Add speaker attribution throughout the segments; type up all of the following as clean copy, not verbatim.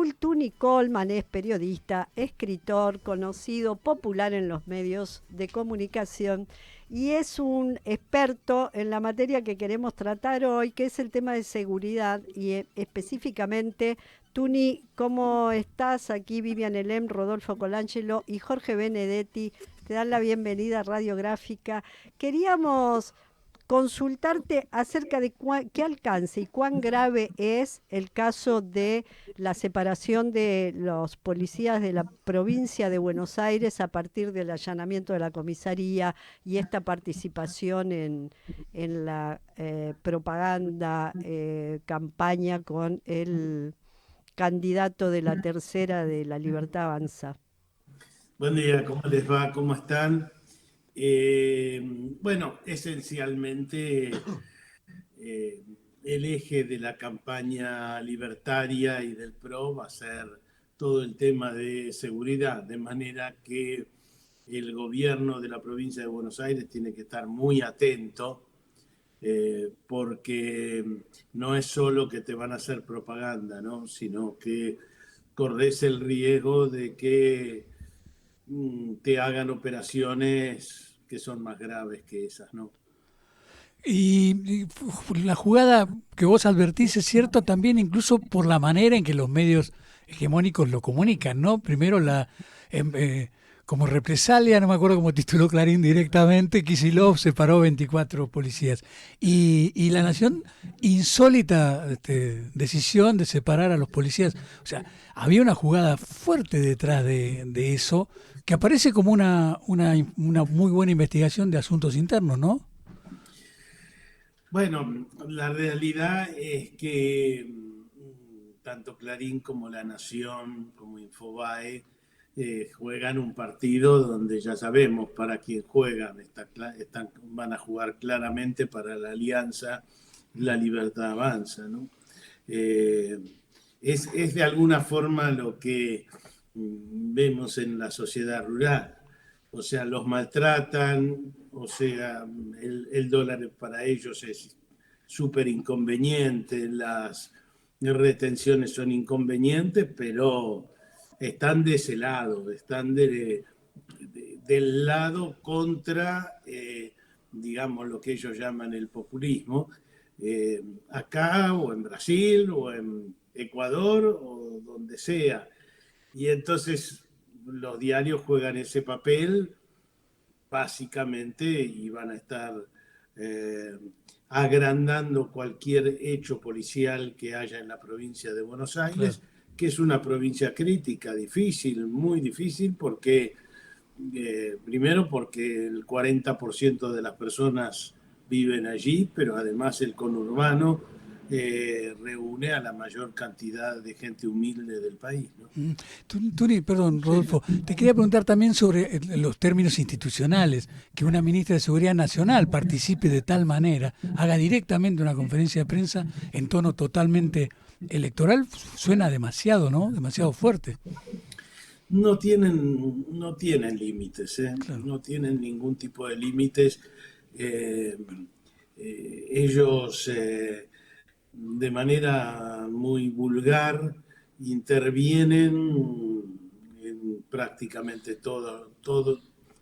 Speaker 1: Raúl Tuni Colman es periodista, escritor, conocido, popular en los medios de comunicación y es un experto en la materia que queremos tratar hoy, que es el tema de seguridad y específicamente, Tuni, ¿cómo estás? Aquí Vivian Elem, Rodolfo Colangelo y Jorge Benedetti te dan la bienvenida a Radiográfica. Queríamos consultarte acerca de qué alcance y cuán grave es el caso de la separación de los policías de la provincia de Buenos Aires a partir del allanamiento de la comisaría y esta participación en la propaganda, campaña con el candidato de la tercera de La Libertad Avanza.
Speaker 2: Buen día, ¿cómo les va? ¿Cómo están? Eh, bueno, esencialmente eh, el eje de la campaña libertaria y del PRO va a ser todo el tema de seguridad, de manera que el gobierno de la provincia de Buenos Aires tiene que estar muy atento porque no es solo que te van a hacer propaganda, ¿no? Sino que corres el riesgo de que te hagan operaciones que son más graves que esas, ¿no?
Speaker 3: La jugada que vos advertís es cierto también incluso por la manera en que los medios hegemónicos lo comunican, ¿no? Primero em, eh, como represalia, no me acuerdo cómo tituló Clarín directamente, Kicillof separó 24 policías. Y La Nación, insólita decisión de separar a los policías. O sea, había una jugada fuerte detrás de eso, que aparece como una muy buena investigación de asuntos internos, ¿no?
Speaker 2: Bueno, la realidad es que tanto Clarín como La Nación, como Infobae, juegan un partido donde ya sabemos para quién juegan. Van a jugar claramente para la alianza La Libertad Avanza, ¿no? Eh, es de alguna forma lo que vemos en la sociedad rural. O sea, los maltratan, o sea, el dólar para ellos es súper inconveniente, las retenciones son inconvenientes, pero están de ese lado, están del lado contra, digamos, lo que ellos llaman el populismo, acá o en Brasil o en Ecuador o donde sea. Y entonces los diarios juegan ese papel básicamente y van a estar eh, agrandando cualquier hecho policial que haya en la provincia de Buenos
Speaker 3: Claro.
Speaker 2: Aires, que es una provincia crítica, difícil, muy difícil, porque primero porque el 40% de las personas viven allí, pero además el conurbano reúne a la mayor cantidad de gente humilde del país, ¿no?
Speaker 3: Tuni, perdón, Rodolfo, te quería preguntar también sobre los términos institucionales, que una ministra de Seguridad Nacional participe de tal manera, haga directamente una conferencia de prensa en tono totalmente electoral, suena demasiado, ¿no? Demasiado fuerte.
Speaker 2: No tienen límites, ¿eh?
Speaker 3: Claro.
Speaker 2: No tienen ningún tipo de límites. Eh, ellos de manera muy vulgar intervienen en prácticamente todo,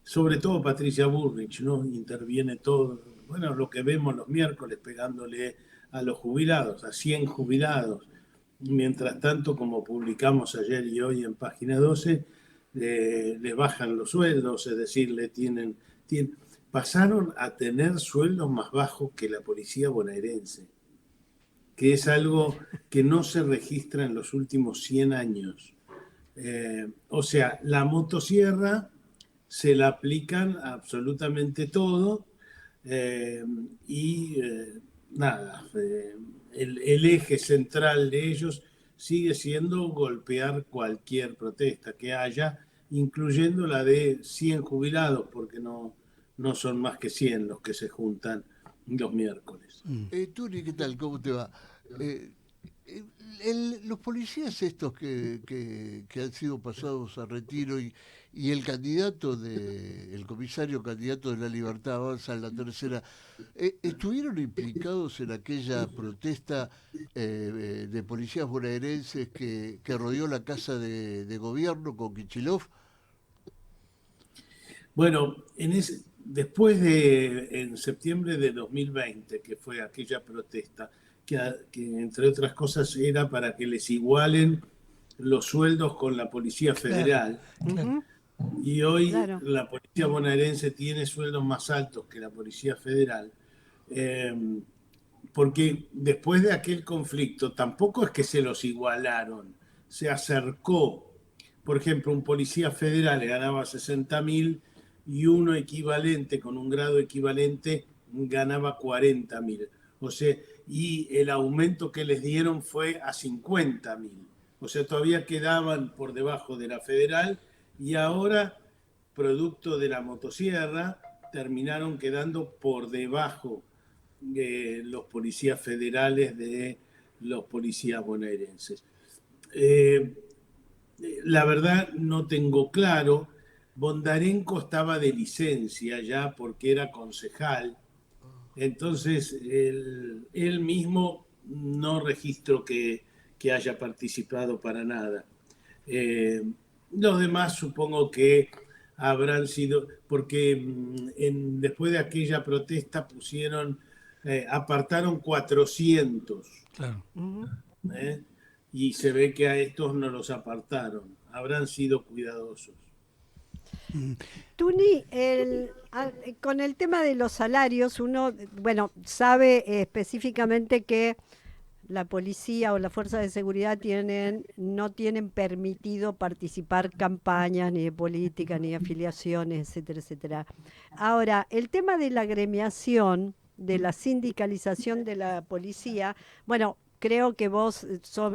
Speaker 2: sobre todo Patricia Bullrich, ¿no? Interviene todo, bueno, lo que vemos los miércoles pegándole a los jubilados, a 100 jubilados. Mientras tanto, como publicamos ayer y hoy en Página 12, le bajan los sueldos, es decir, pasaron a tener sueldos más bajos que la policía bonaerense, que es algo que no se registra en los últimos 100 años. O sea, la motosierra se la aplican a absolutamente todo eh, y nada, el eje central de ellos sigue siendo golpear cualquier protesta que haya, incluyendo la de 100 jubilados, porque no son más que 100 los que se juntan los miércoles.
Speaker 3: Mm.
Speaker 4: Turi, ¿qué tal? ¿Cómo te va? Eh, Los policías estos que han sido pasados a retiro y el el comisario candidato de La Libertad Avanza en la tercera, ¿estuvieron implicados en aquella protesta de policías bonaerenses que rodeó la casa de gobierno con Kicillof?
Speaker 2: Bueno, después en septiembre de 2020, que fue aquella protesta, que entre otras cosas era para que les igualen los sueldos con la Policía Federal.
Speaker 3: Claro.
Speaker 2: Y hoy
Speaker 1: Claro.
Speaker 2: la Policía bonaerense tiene sueldos más altos que la Policía Federal, porque después de aquel conflicto tampoco es que se los igualaron, se acercó. Por ejemplo, un policía federal ganaba 60.000 y uno equivalente, con un grado equivalente, ganaba 40.000. O sea, y el aumento que les dieron fue a 50.000. O sea, todavía quedaban por debajo de la federal y ahora, producto de la motosierra, terminaron quedando por debajo de los policías federales de los policías bonaerenses. La verdad no tengo claro. Bondarenko estaba de licencia ya porque era concejal, entonces él mismo no registro que haya participado para nada. Los demás supongo que habrán sido, porque después de aquella protesta apartaron 400.
Speaker 3: Claro.
Speaker 2: ¿eh? Y se ve que a estos no los apartaron. Habrán sido cuidadosos.
Speaker 1: Tuni, con el tema de los salarios, uno, bueno, sabe específicamente que la policía o las fuerzas de seguridad no tienen permitido participar campañas ni de política, ni de afiliaciones, etcétera, etcétera. Ahora, el tema de la gremiación, de la sindicalización de la policía, bueno, creo que vos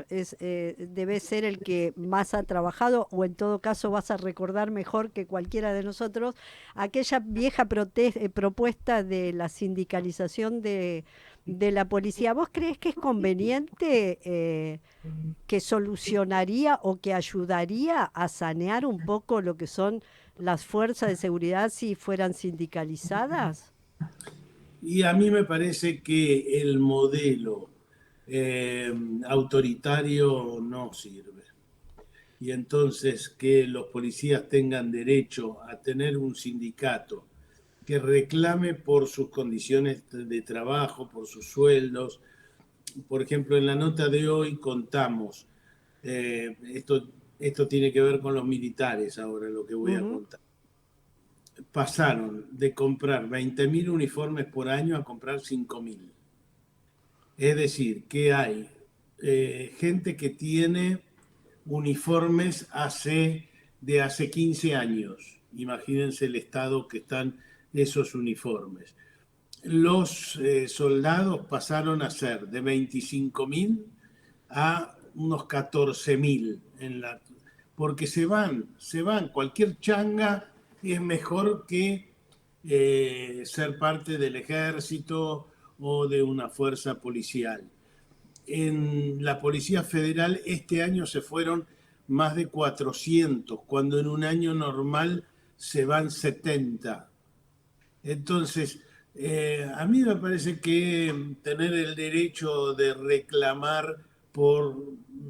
Speaker 1: debés ser el que más ha trabajado, o en todo caso vas a recordar mejor que cualquiera de nosotros aquella vieja propuesta de la sindicalización de la policía. ¿Vos crees que es conveniente, que solucionaría o que ayudaría a sanear un poco lo que son las fuerzas de seguridad si fueran sindicalizadas?
Speaker 2: Y a mí me parece que el modelo autoritario no sirve. Y entonces que los policías tengan derecho a tener un sindicato que reclame por sus condiciones de trabajo, por sus sueldos. Por ejemplo, en la nota de hoy contamos, esto tiene que ver con los militares ahora, lo que voy a contar. Pasaron de comprar 20.000 uniformes por año a comprar 5.000. Es decir, que hay gente que tiene uniformes de hace 15 años. Imagínense el estado que están esos uniformes. Los soldados pasaron a ser de 25.000 a unos 14.000 porque se van. Cualquier changa es mejor que ser parte del ejército o de una fuerza policial. En la Policía Federal este año se fueron más de 400, cuando en un año normal se van 70. Entonces, a mí me parece que tener el derecho de reclamar por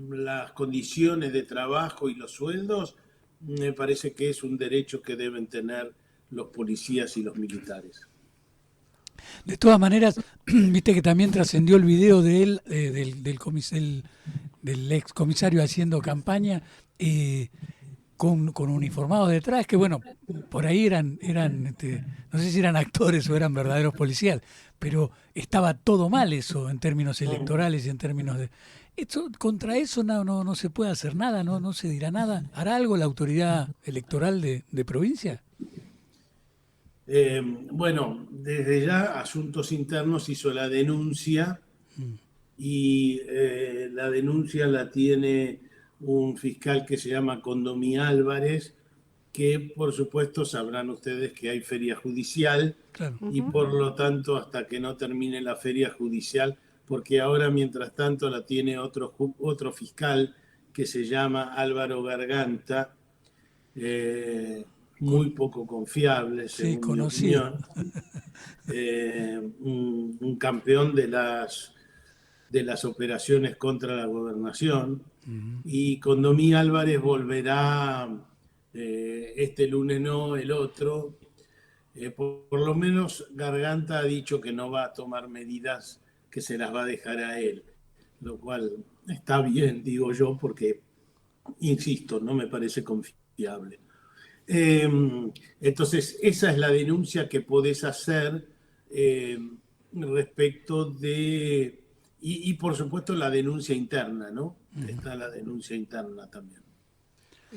Speaker 2: las condiciones de trabajo y los sueldos, me parece que es un derecho que deben tener los policías y los militares.
Speaker 3: De todas maneras, viste que también trascendió el video de él, del ex comisario haciendo campaña, con uniformados detrás, que bueno, por ahí eran no sé si eran actores o eran verdaderos policías, pero estaba todo mal eso en términos electorales y en términos de... Contra eso no se puede hacer nada, no se dirá nada. ¿Hará algo la autoridad electoral de provincia?
Speaker 2: Bueno, desde ya Asuntos Internos hizo la denuncia y la denuncia la tiene un fiscal que se llama Condomí Álvarez, que por supuesto sabrán ustedes que hay feria judicial. Claro. Y por lo tanto hasta que no termine la feria judicial porque ahora mientras tanto la tiene otro fiscal que se llama Álvaro Garganta, muy poco confiable,
Speaker 3: Sí,
Speaker 2: según mi
Speaker 3: conocido.
Speaker 2: opinión, un campeón de las operaciones contra la gobernación, y Condomí Álvarez volverá este lunes, no, el otro. Por lo menos Garganta ha dicho que no va a tomar medidas, que se las va a dejar a él, lo cual está bien, digo yo, porque, insisto, no me parece confiable. Entonces, esa es la denuncia que podés hacer respecto de... Y por supuesto la denuncia interna, ¿no? Está la denuncia interna también.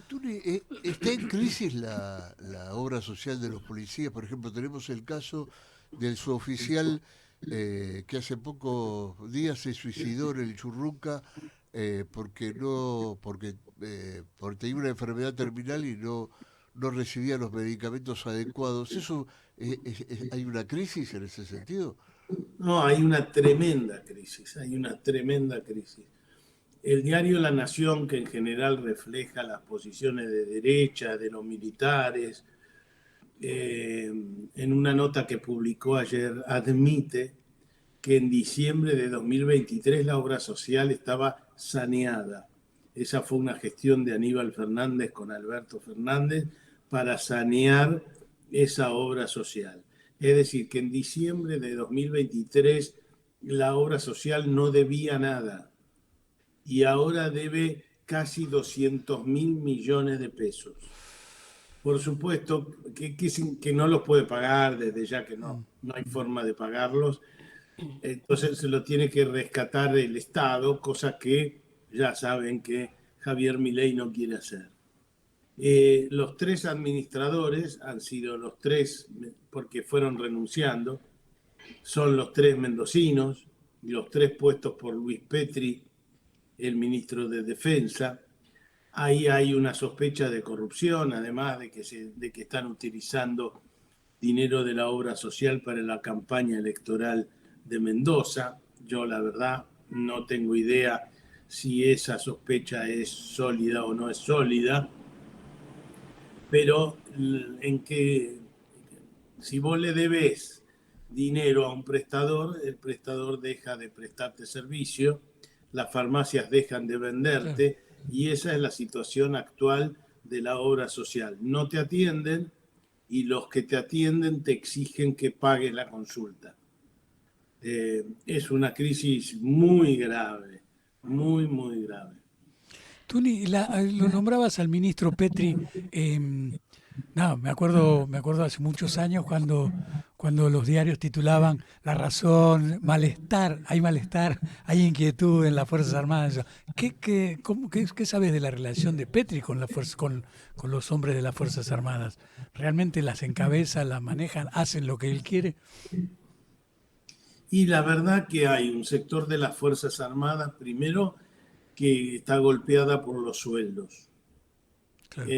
Speaker 4: Tony, ¿está en crisis la obra social de los policías? Por ejemplo, tenemos el caso del suboficial que hace pocos días se suicidó en el Churruca porque tenía una enfermedad terminal y no recibía los medicamentos adecuados. ¿Eso hay una crisis en ese sentido?
Speaker 2: No, hay una tremenda crisis, hay una tremenda crisis. El diario La Nación, que en general refleja las posiciones de derecha, de los militares, en una nota que publicó ayer, admite que en diciembre de 2023 la obra social estaba saneada. Esa fue una gestión de Aníbal Fernández con Alberto Fernández para sanear esa obra social. Es decir, que en diciembre de 2023 la obra social no debía nada y ahora debe casi 200.000 millones de pesos. Por supuesto que no los puede pagar, desde ya que no hay forma de pagarlos. Entonces se lo tiene que rescatar el Estado, cosa que ya saben que Javier Milei no quiere hacer. Los tres administradores han sido los tres, porque fueron renunciando, son los tres mendocinos, los tres puestos por Luis Petri, el ministro de Defensa. Ahí hay una sospecha de corrupción, además de que están utilizando dinero de la obra social para la campaña electoral de Mendoza. Yo, la verdad, no tengo idea si esa sospecha es sólida o no es sólida, pero si vos le debes dinero a un prestador, el prestador deja de prestarte servicio, las farmacias dejan de venderte, y esa es la situación actual de la obra social. No te atienden y los que te atienden te exigen que pagues la consulta. Es una crisis muy grave, muy, muy grave.
Speaker 3: Tuni, lo nombrabas al ministro Petri. No, me acuerdo hace muchos años cuando los diarios titulaban La Razón, malestar, hay inquietud en las Fuerzas Armadas. ¿Qué sabes de la relación de Petri con con los hombres de las Fuerzas Armadas? ¿Realmente las encabeza, las manejan, hacen lo que él quiere?
Speaker 2: Y la verdad que hay un sector de las Fuerzas Armadas, primero, que está golpeada por los sueldos.
Speaker 3: Claro.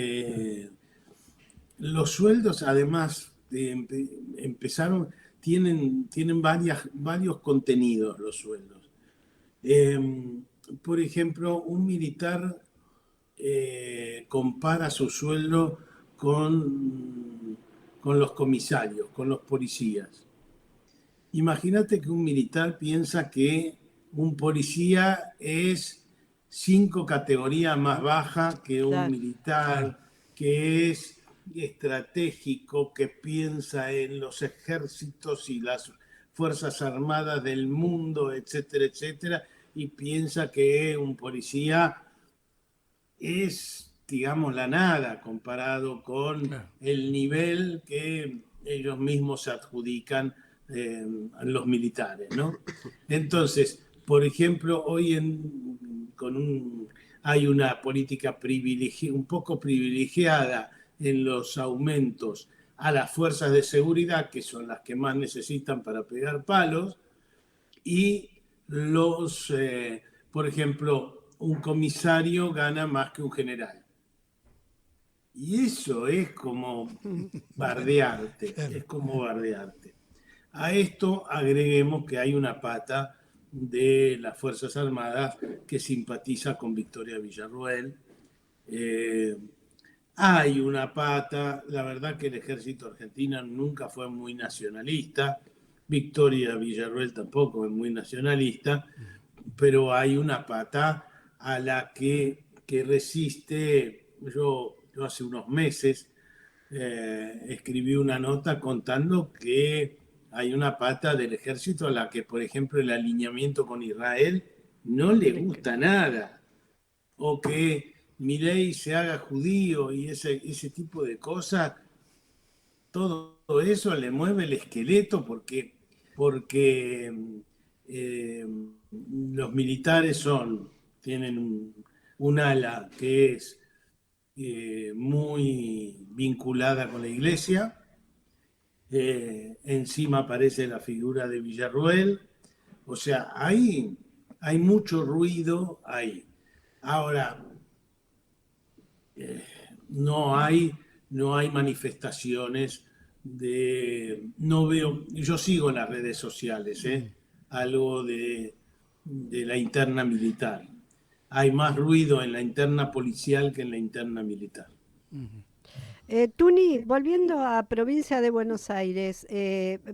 Speaker 2: Los sueldos, además, empezaron, tienen varios contenidos los sueldos. Por ejemplo, un militar compara su sueldo con los comisarios, con los policías. Imagínate que un militar piensa que un policía es 5 categorías más baja que un militar, que es estratégico, que piensa en los ejércitos y las fuerzas armadas del mundo, etcétera, etcétera, y piensa que un policía es, digamos, la nada comparado con el nivel que ellos mismos se adjudican los militares, ¿no? Entonces, por ejemplo, hoy hay una política un poco privilegiada en los aumentos a las fuerzas de seguridad, que son las que más necesitan para pegar palos, y por ejemplo, un comisario gana más que un general. Y eso es como bardearte, es como bardearte. A esto agreguemos que hay una pata de las Fuerzas Armadas que simpatiza con Victoria Villarroel. Hay una pata, la verdad que el ejército argentino nunca fue muy nacionalista, Victoria Villarroel tampoco es muy nacionalista, pero hay una pata a la que resiste. Yo hace unos meses escribí una nota contando que hay una pata del ejército a la que, por ejemplo, el alineamiento con Israel no le gusta nada, o que Milei se haga judío y ese tipo de cosas. Todo eso le mueve el esqueleto porque los militares tienen un ala que es muy vinculada con la iglesia. Encima aparece la figura de Villarroel. O sea, hay mucho ruido ahí. Ahora, no hay manifestaciones no veo, yo sigo en las redes sociales, algo de la interna militar. Hay más ruido en la interna policial que en la interna militar.
Speaker 1: Tuni, volviendo a provincia de Buenos Aires,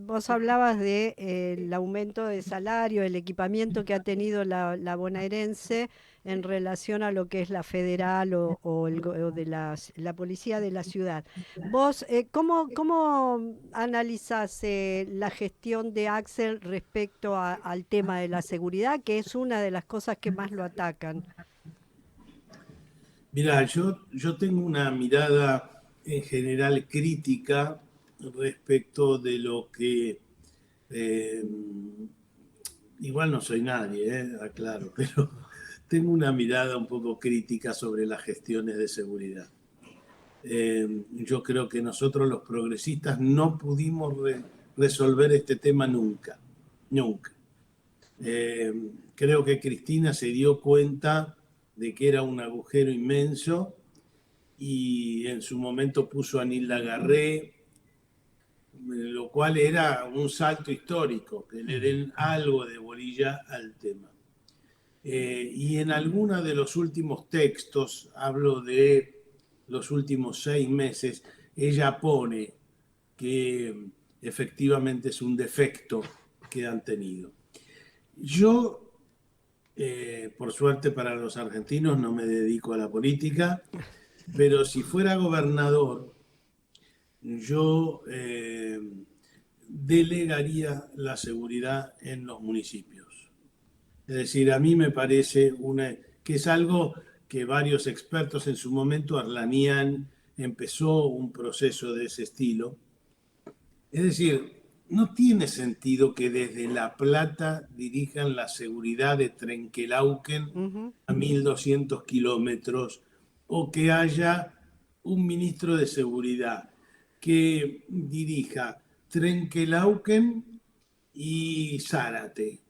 Speaker 1: vos hablabas de, el aumento de salario, el equipamiento que ha tenido la bonaerense en relación a lo que es la federal o de la policía de la ciudad. Vos, ¿cómo analizás la gestión de Axel respecto al tema de la seguridad, que es una de las cosas que más lo atacan?
Speaker 2: Mira, yo tengo una mirada en general crítica respecto de lo que, eh, igual no soy nadie, aclaro, pero tengo una mirada un poco crítica sobre las gestiones de seguridad. Yo creo que nosotros los progresistas no pudimos resolver este tema nunca, nunca. Creo que Cristina se dio cuenta de que era un agujero inmenso y en su momento puso a Nilda Garré, lo cual era un salto histórico, que le den algo de bolilla al tema. Y en alguno de los últimos textos, hablo de los últimos 6 meses, ella pone que efectivamente es un defecto que han tenido. Yo, por suerte para los argentinos, no me dedico a la política, pero si fuera gobernador, yo delegaría la seguridad en los municipios. Es decir, a mí me parece que es algo que varios expertos en su momento, Arlanian empezó un proceso de ese estilo. Es decir, no tiene sentido que desde La Plata dirijan la seguridad de Trenquelauquen a 1.200 kilómetros, o que haya un ministro de seguridad que dirija Trenquelauquen y Zárate,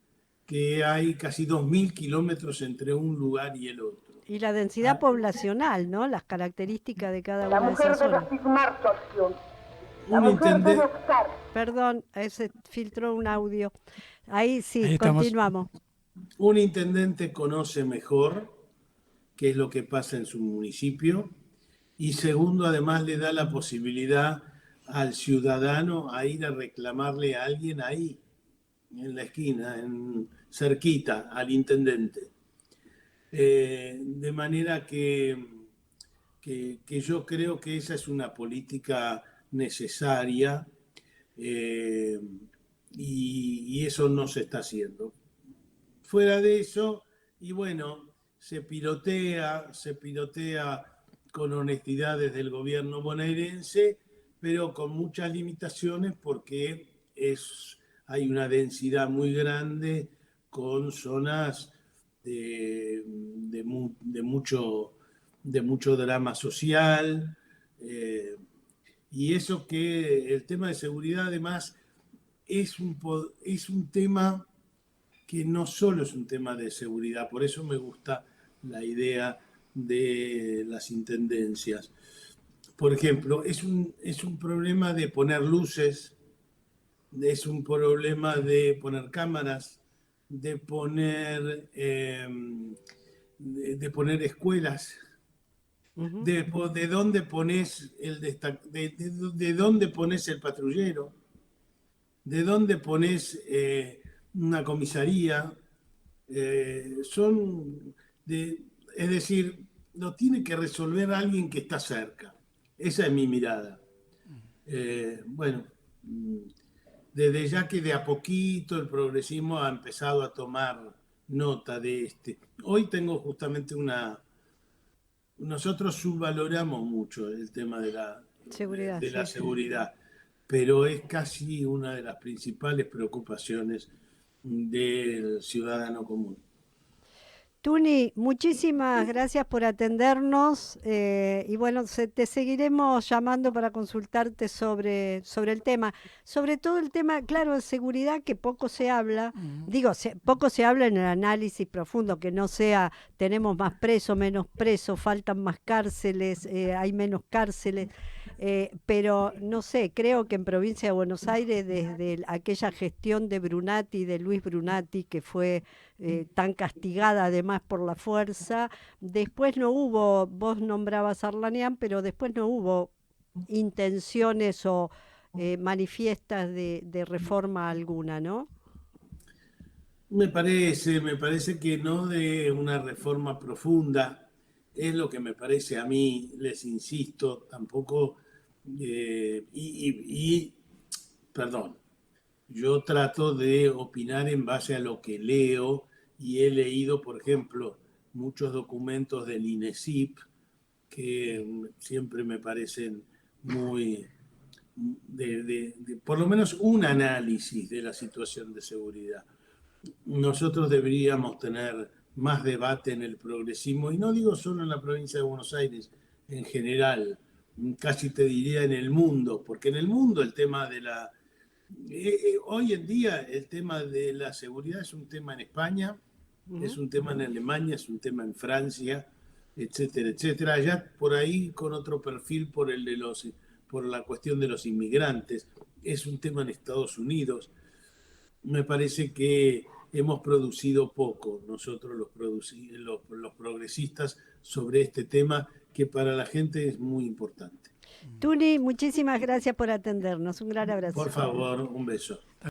Speaker 2: que hay casi 2.000 kilómetros entre un lugar y el otro.
Speaker 1: Y la densidad poblacional, ¿no? Las características de cada una de esas zonas. Perdón, se filtró un audio. Ahí sí,
Speaker 3: Ahí estamos.
Speaker 1: continuamos.
Speaker 2: Un intendente conoce mejor qué es lo que pasa en su municipio y segundo, además le da la posibilidad al ciudadano a ir a reclamarle a alguien ahí, en la esquina, cerquita al intendente. De manera que yo creo que esa es una política necesaria, y eso no se está haciendo. Fuera de eso, y bueno, se pilotea con honestidad desde el gobierno bonaerense, pero con muchas limitaciones porque hay una densidad muy grande con zonas de mucho drama social, y eso que el tema de seguridad además es un tema que no solo es un tema de seguridad, por eso me gusta la idea de las intendencias. Por ejemplo, es un problema de poner luces, es un problema de poner cámaras, de poner, de poner escuelas,
Speaker 1: Ujú.
Speaker 2: de dónde pones de dónde pones el patrullero, de dónde pones una comisaría, son de, es decir, lo tiene que resolver alguien que está cerca. Esa es mi mirada. Bueno, desde ya que de a poquito el progresismo ha empezado a tomar nota de este. Hoy tengo justamente una... Nosotros subvaloramos mucho el tema
Speaker 1: Seguridad,
Speaker 2: de la
Speaker 1: sí.
Speaker 2: seguridad, pero es casi una de las principales preocupaciones del ciudadano común.
Speaker 1: Tuni, muchísimas gracias por atendernos y bueno, te seguiremos llamando para consultarte sobre el tema, sobre todo el tema, claro, de seguridad que poco se habla, digo, poco se habla en el análisis profundo, que no sea tenemos más presos, menos presos, faltan más cárceles, hay menos cárceles. Pero no sé, creo que en provincia de Buenos Aires, desde aquella gestión de Brunati, de Luis Brunati, que fue tan castigada además por la fuerza, después no hubo, vos nombrabas a Arlanián, pero después no hubo intenciones o manifiestas de reforma alguna, ¿no?
Speaker 2: Me parece que no de una reforma profunda, es lo que me parece a mí, les insisto, tampoco, perdón, yo trato de opinar en base a lo que leo y he leído, por ejemplo, muchos documentos del INESIP que siempre me parecen muy, por lo menos un análisis de la situación de seguridad. Nosotros deberíamos tener más debate en el progresismo, y no digo solo en la provincia de Buenos Aires, en general, casi te diría en el mundo, porque en el mundo el tema de la... hoy en día el tema de la seguridad es un tema en España, es
Speaker 1: Ujú.
Speaker 2: un tema en Alemania, es un tema en Francia, etcétera, etcétera. Allá por ahí con otro perfil por el de por la cuestión de los inmigrantes, es un tema en Estados Unidos. Me parece que hemos producido poco nosotros los progresistas sobre este tema que para la gente es muy importante.
Speaker 1: Tuni, muchísimas gracias por atendernos. Un gran
Speaker 2: Por
Speaker 1: abrazo.
Speaker 2: favor, un beso.